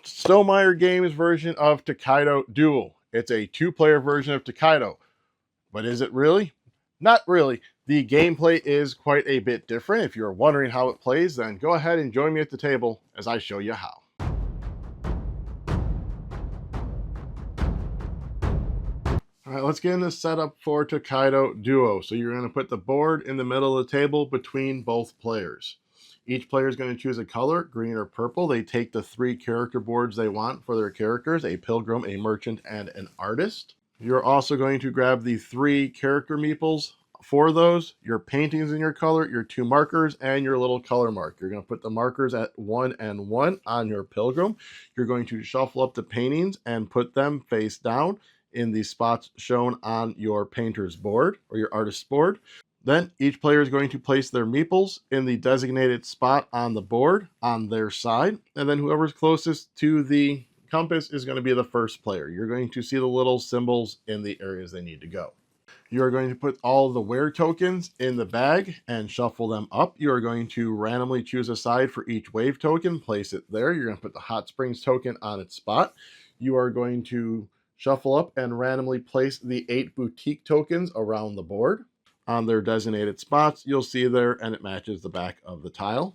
Stonemaier Games version of Tokaido Duo. It's a two-player version of Tokaido. But is it really? Not really. The gameplay is quite a bit different. If you're wondering how it plays, then go ahead and join me at the table as I show you how. All right, let's get into setup for Tokaido Duo. So you're going to put the board in the middle of the table between both players. Each player is going to choose a color, green or purple. They take the 3 character boards they want for their characters, a pilgrim, a merchant, and an artist. You're also going to grab the 3 character meeples for those, your paintings in your color, your 2 markers, and your little color mark. You're going to put the markers at 1 and 1 on your pilgrim. You're going to shuffle up the paintings and put them face down in the spots shown on your painter's board or your artist's board. Then each player is going to place their meeples in the designated spot on the board on their side, and then whoever's closest to the compass is going to be the first player. You're going to see the little symbols in the areas they need to go. You are going to put all the wear tokens in the bag and shuffle them up. You are going to randomly choose a side for each wave token, place it there. You're going to put the hot springs token on its spot. You are going to shuffle up and randomly place the 8 boutique tokens around the board on their designated spots. You'll see there, and it matches the back of the tile.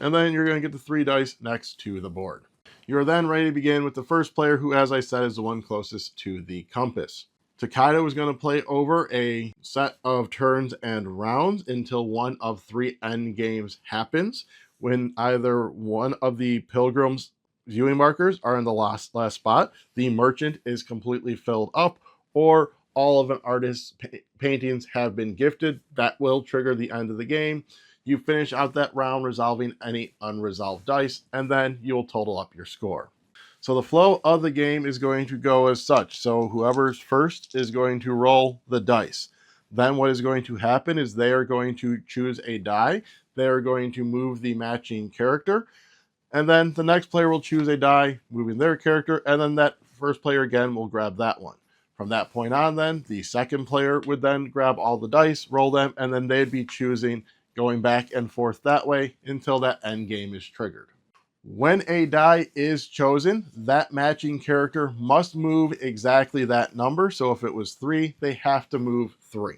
And then you're going to get the 3 dice next to the board. You are then ready to begin with the first player, who, as I said, is the one closest to the compass. Tokaido is going to play over a set of turns and rounds until one of 3 end games happens, when either one of the pilgrims' viewing markers are in the last spot, the merchant is completely filled up, or all of an artist's paintings have been gifted. That will trigger the end of the game. You finish out that round resolving any unresolved dice, and then you'll total up your score. So the flow of the game is going to go as such. So whoever's first is going to roll the dice. Then what is going to happen is they are going to choose a die. They are going to move the matching character. And then the next player will choose a die, moving their character. And then that first player again will grab that one. From that point on, then the second player would then grab all the dice, roll them, and then they'd be choosing, going back and forth that way until that end game is triggered. When a die is chosen, that matching character must move exactly that number. So if it was 3, they have to move 3.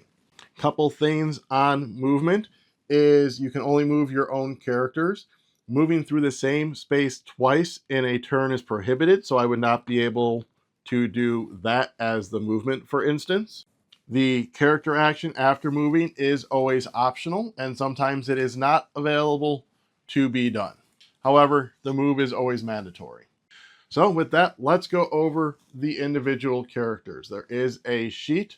Couple things on movement is you can only move your own characters. Moving through the same space twice in a turn is prohibited, so I would not be able to do that as the movement, for instance. The character action after moving is always optional, and sometimes it is not available to be done. However, the move is always mandatory. So with that, let's go over the individual characters. There is a sheet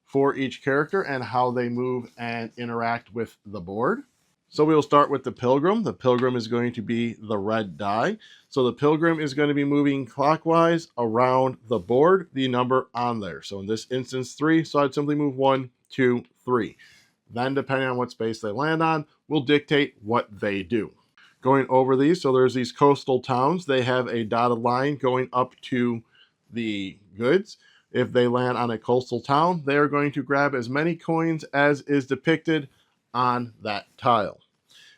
for each character and how they move and interact with the board. So we'll start with the pilgrim. The pilgrim is going to be the red die. So the pilgrim is going to be moving clockwise around the board, the number on there. So in this instance, 3. So I'd simply move 1, 2, 3. Then depending on what space they land on, will dictate what they do. Going over these, so there's these coastal towns. They have a dotted line going up to the goods. If they land on a coastal town, they are going to grab as many coins as is depicted on that tile.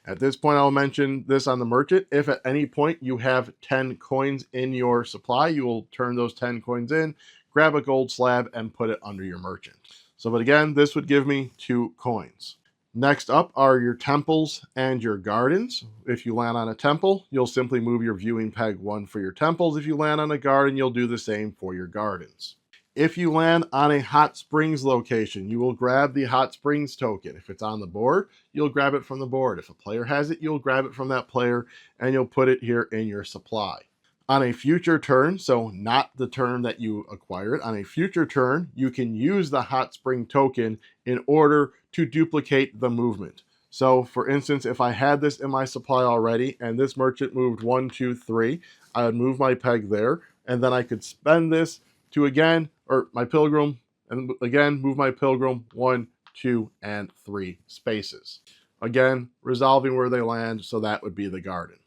At this point, I'll mention this on the merchant. If at any point you have 10 coins in your supply, you will turn those 10 coins in, grab a gold slab, and put it under your merchant. So, but again, this would give me 2 coins. Next up are your temples and your gardens. If you land on a temple, you'll simply move your viewing peg 1 for your temples. If you land on a garden, you'll do the same for your gardens. If you land on a hot springs location, you will grab the hot springs token. If it's on the board, you'll grab it from the board. If a player has it, you'll grab it from that player and you'll put it here in your supply. On a future turn, so not the turn that you acquire it, on a future turn, you can use the hot spring token in order to duplicate the movement. So for instance, if I had this in my supply already and this merchant moved 1, 2, 3, I would move my peg there, and then I could spend this to again, or my pilgrim, and again, move my pilgrim 1, 2, and 3 spaces. Again, resolving where they land, so that would be the garden.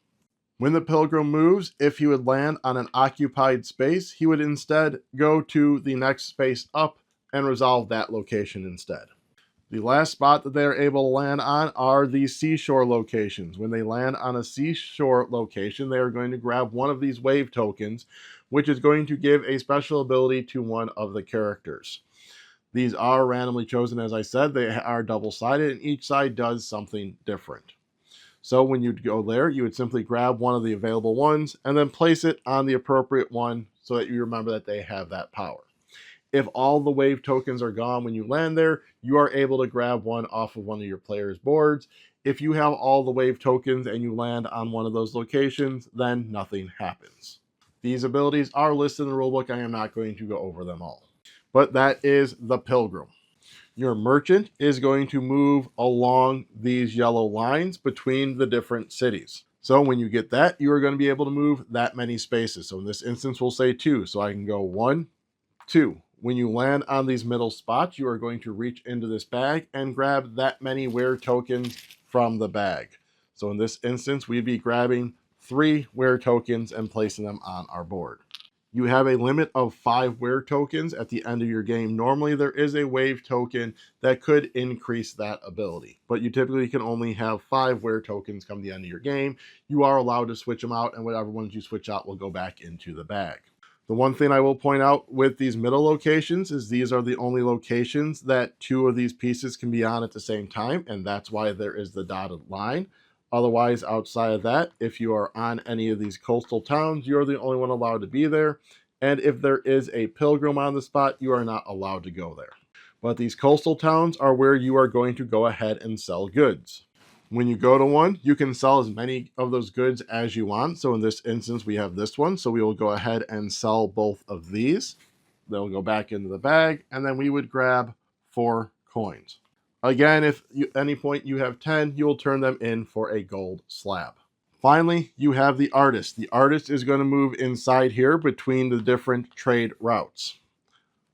When the pilgrim moves, if he would land on an occupied space, he would instead go to the next space up and resolve that location instead. The last spot that they are able to land on are the seashore locations. When they land on a seashore location, they are going to grab one of these wave tokens, which is going to give a special ability to one of the characters. These are randomly chosen, as I said. They are double-sided, and each side does something different. So when you go there, you would simply grab one of the available ones and then place it on the appropriate one so that you remember that they have that power. If all the wave tokens are gone when you land there, you are able to grab one off of one of your players' boards. If you have all the wave tokens and you land on one of those locations, then nothing happens. These abilities are listed in the rulebook. I am not going to go over them all. But that is the Pilgrim. Your merchant is going to move along these yellow lines between the different cities. So when you get that, you are going to be able to move that many spaces. So in this instance, we'll say 2. So I can go 1, 2. When you land on these middle spots, you are going to reach into this bag and grab that many wear tokens from the bag. So in this instance, we'd be grabbing 3 wear tokens and placing them on our board. You have a limit of 5 wear tokens at the end of your game. Normally, there is a wave token that could increase that ability, but you typically can only have 5 wear tokens come the end of your game. You are allowed to switch them out, and whatever ones you switch out will go back into the bag. The one thing I will point out with these middle locations is these are the only locations that 2 of these pieces can be on at the same time, and that's why there is the dotted line. Otherwise, outside of that, if you are on any of these coastal towns, you're the only one allowed to be there. And if there is a pilgrim on the spot, you are not allowed to go there. But these coastal towns are where you are going to go ahead and sell goods. When you go to one, you can sell as many of those goods as you want. So in this instance, we have this one. So we will go ahead and sell both of these. They'll go back into the bag, and then we would grab 4 coins. Again, if at any point you have 10, you will turn them in for a gold slab. Finally, you have the artist. The artist is going to move inside here between the different trade routes.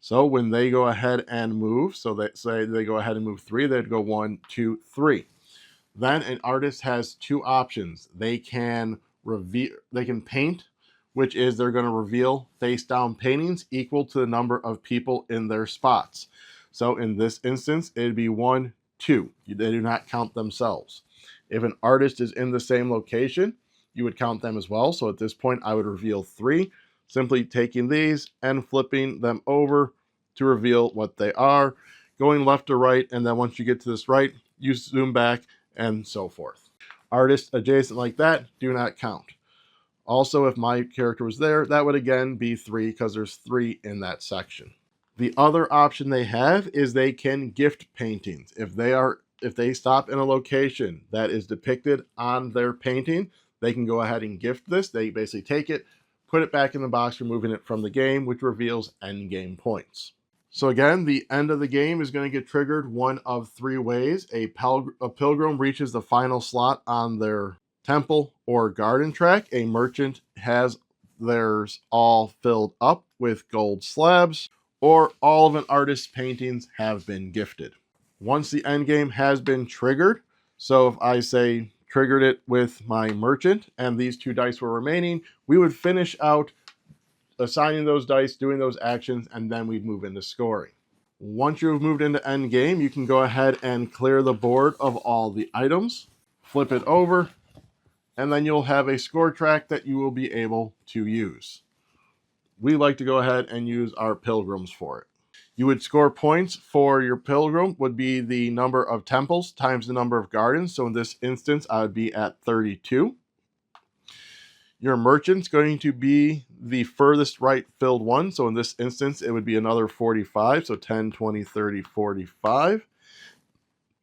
So when they go ahead and move, so they say they go ahead and move 3, they'd go 1, 2, 3. Then an artist has 2 options. They can paint, which is they're going to reveal face down paintings equal to the number of people in their spots. So in this instance, it'd be 1, 2. They do not count themselves. If an artist is in the same location, you would count them as well. So at this point, I would reveal 3, simply taking these and flipping them over to reveal what they are, going left to right, and then once you get to this right, you zoom back, and so forth. Artists adjacent like that do not count. Also, if my character was there, that would again be 3 because there's 3 in that section. The other option they have is they can gift paintings. If they stop in a location that is depicted on their painting, they can go ahead and gift this. They basically take it, put it back in the box, removing it from the game, which reveals end game points. So again, the end of the game is going to get triggered one of 3 ways. A pilgrim reaches the final slot on their temple or garden track. A merchant has theirs all filled up with gold slabs, or all of an artist's paintings have been gifted. Once the end game has been triggered, so if I say triggered it with my merchant and these 2 dice were remaining, we would finish out assigning those dice, doing those actions, and then we'd move into scoring. Once you've moved into end game, you can go ahead and clear the board of all the items, flip it over, and then you'll have a score track that you will be able to use. We like to go ahead and use our pilgrims for it. You would score points for your pilgrim would be the number of temples times the number of gardens. So in this instance, I would be at 32. Your merchant's going to be the furthest right filled one. So in this instance, it would be another 45. So 10, 20, 30, 45.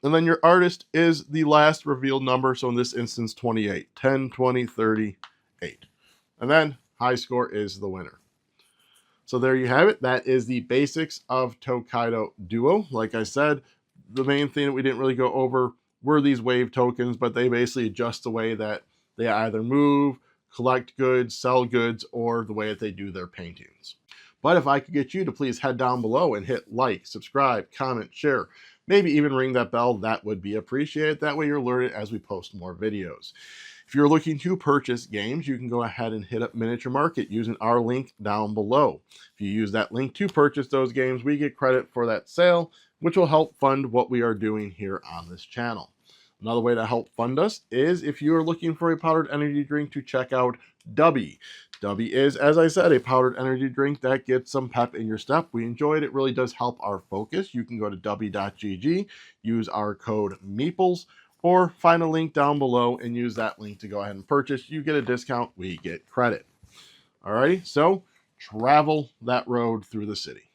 And then your artist is the last revealed number. So in this instance, 28. 10, 20, 30, 8. And then high score is the winner. So there you have it. That is the basics of Tokaido Duo. Like I said, the main thing that we didn't really go over were these wave tokens, but they basically adjust the way that they either move, collect goods, sell goods, or the way that they do their paintings. But if I could get you to please head down below and hit like, subscribe, comment, share, maybe even ring that bell, that would be appreciated. That way you're alerted as we post more videos. If you're looking to purchase games, you can go ahead and hit up Miniature Market using our link down below. If you use that link to purchase those games, we get credit for that sale, which will help fund what we are doing here on this channel. Another way to help fund us is if you are looking for a powdered energy drink to check out Dubby. Dubby is, as I said, a powdered energy drink that gets some pep in your step. We enjoy it. It really does help our focus. You can go to dubby.gg, use our code MEEPLES, or find a link down below and use that link to go ahead and purchase. You get a discount, we get credit. Alrighty, so travel that road through the city.